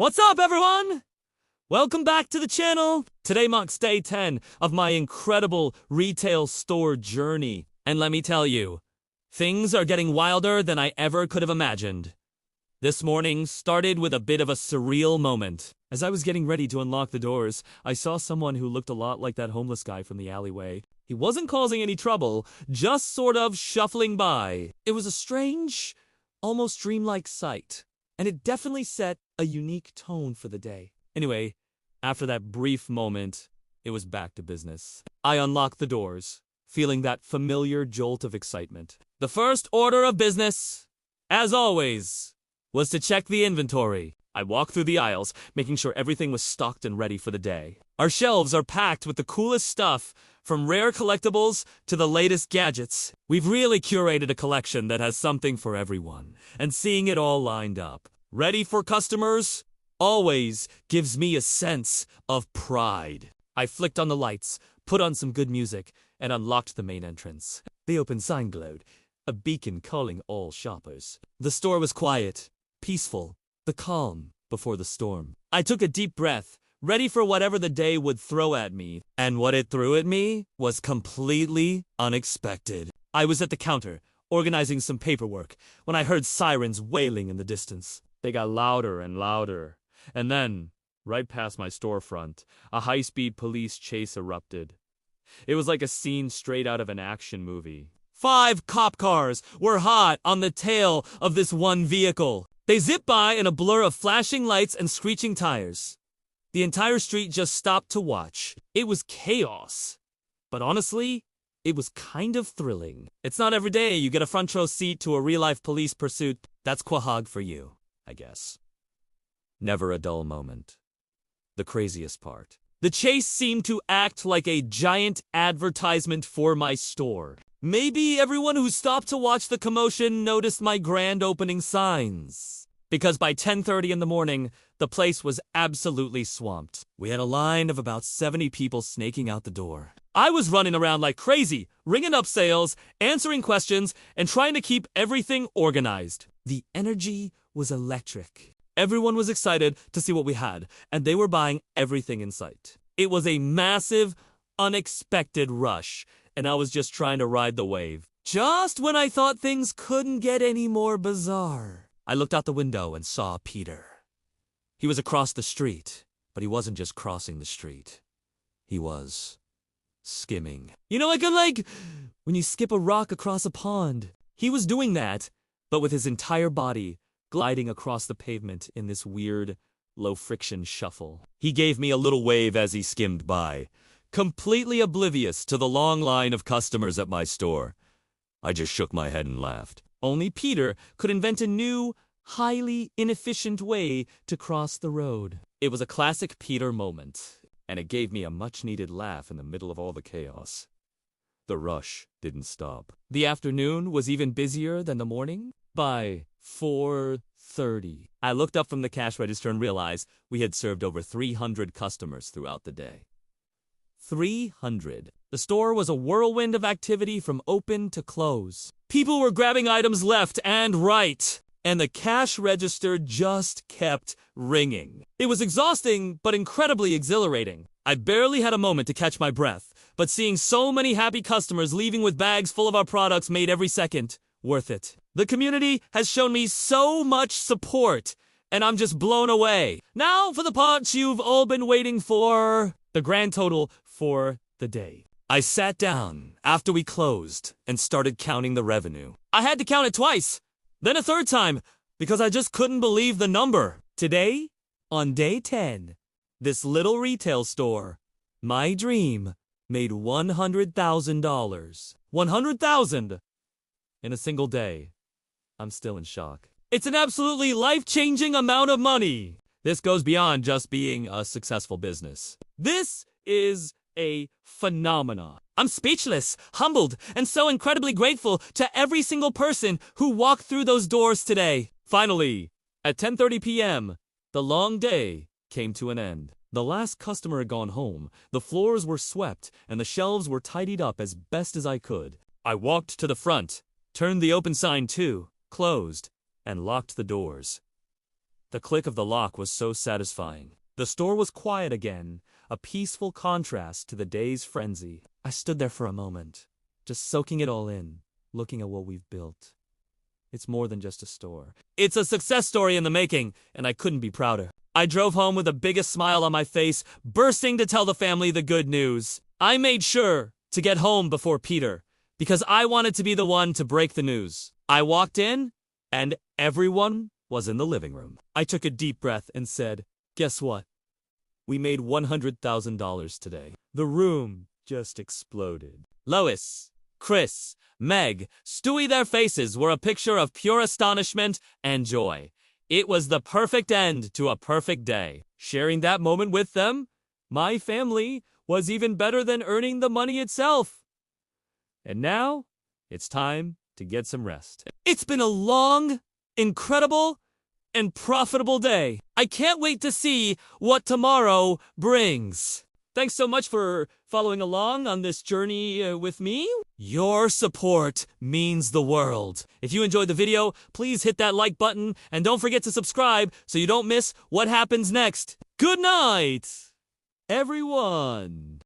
What's up, everyone? Welcome back to the channel. Today marks day 10 of my incredible retail store journey. And let me tell you, things are getting wilder than I ever could have imagined. This morning started with a bit of a surreal moment. As I was getting ready to unlock the doors, I saw someone who looked a lot like that homeless guy from the alleyway. He wasn't causing any trouble, just sort of shuffling by. It was a strange, almost dreamlike sight, and it definitely set a unique tone for the day. Anyway, after that brief moment, it was back to business. I unlocked the doors, feeling that familiar jolt of excitement. The first order of business, as always, was to check the inventory. I walked through the aisles, making sure everything was stocked and ready for the day. Our shelves are packed with the coolest stuff, from rare collectibles to the latest gadgets. We've really curated a collection that has something for everyone, and seeing it all lined up, ready for customers, always gives me a sense of pride. I flicked on the lights, put on some good music, and unlocked the main entrance. The open sign glowed, a beacon calling all shoppers. The store was quiet, peaceful, the calm before the storm. I took a deep breath, ready for whatever the day would throw at me. And what it threw at me was completely unexpected. I was at the counter, organizing some paperwork, when I heard sirens wailing in the distance. They got louder and louder. And then, right past my storefront, a high-speed police chase erupted. It was like a scene straight out of an action movie. 5 cop cars were hot on the tail of this one vehicle. They zipped by in a blur of flashing lights and screeching tires. The entire street just stopped to watch. It was chaos. But honestly, it was kind of thrilling. It's not every day you get a front row seat to a real-life police pursuit. That's quahog for you, I guess. Never a dull moment. The craziest part. The chase seemed to act like a giant advertisement for my store. Maybe everyone who stopped to watch the commotion noticed my grand opening signs. Because by 10:30 in the morning, the place was absolutely swamped. We had a line of about 70 people snaking out the door. I was running around like crazy, ringing up sales, answering questions, and trying to keep everything organized. The energy was electric. Everyone was excited to see what we had, and they were buying everything in sight. It was a massive, unexpected rush, and I was just trying to ride the wave. Just when I thought things couldn't get any more bizarre, I looked out the window and saw Peter. He was across the street, but he wasn't just crossing the street. He was skimming. You know, like when you skip a rock across a pond. He was doing that, but with his entire body gliding across the pavement in this weird, low-friction shuffle. He gave me a little wave as he skimmed by, completely oblivious to the long line of customers at my store. I just shook my head and laughed. Only Peter could invent a new, highly inefficient way to cross the road. It was a classic Peter moment, and it gave me a much-needed laugh in the middle of all the chaos. The rush didn't stop. The afternoon was even busier than the morning. By 4:30, I looked up from the cash register and realized we had served over 300 customers throughout the day. 300. The store was a whirlwind of activity from open to close. People were grabbing items left and right, and the cash register just kept ringing. It was exhausting, but incredibly exhilarating. I barely had a moment to catch my breath, but seeing so many happy customers leaving with bags full of our products made every second worth it. The community has shown me so much support, and I'm just blown away. Now for the part you've all been waiting for. The grand total for the day. I sat down after we closed and started counting the revenue. I had to count it twice, then a third time, because I just couldn't believe the number. Today, on day 10, this little retail store, my dream, made $100,000. $100,000 in a single day. I'm still in shock. It's an absolutely life-changing amount of money. This goes beyond just being a successful business. This is a phenomenon. I'm speechless, humbled, and so incredibly grateful to every single person who walked through those doors today. Finally, at 10:30 p.m., the long day came to an end. The last customer had gone home, the floors were swept, and the shelves were tidied up as best as I could. I walked to the front, turned the open sign to, closed, and locked the doors. The click of the lock was so satisfying. The store was quiet again, a peaceful contrast to the day's frenzy. I stood there for a moment, just soaking it all in, looking at what we've built. It's more than just a store. It's a success story in the making, and I couldn't be prouder. I drove home with the biggest smile on my face, bursting to tell the family the good news. I made sure to get home before Peter, because I wanted to be the one to break the news. I walked in, and everyone was in the living room. I took a deep breath and said, "Guess what? We made $100,000 today." The room just exploded. Lois, Chris, Meg, Stewie, their faces were a picture of pure astonishment and joy. It was the perfect end to a perfect day. Sharing that moment with them, my family, was even better than earning the money itself. And now, it's time to get some rest. It's been a long, incredible, and profitable day. I can't wait to see what tomorrow brings. Thanks so much for following along on this journey with me. Your support means the world. If you enjoyed the video, please hit that like button and don't forget to subscribe so you don't miss what happens next. Good night, everyone.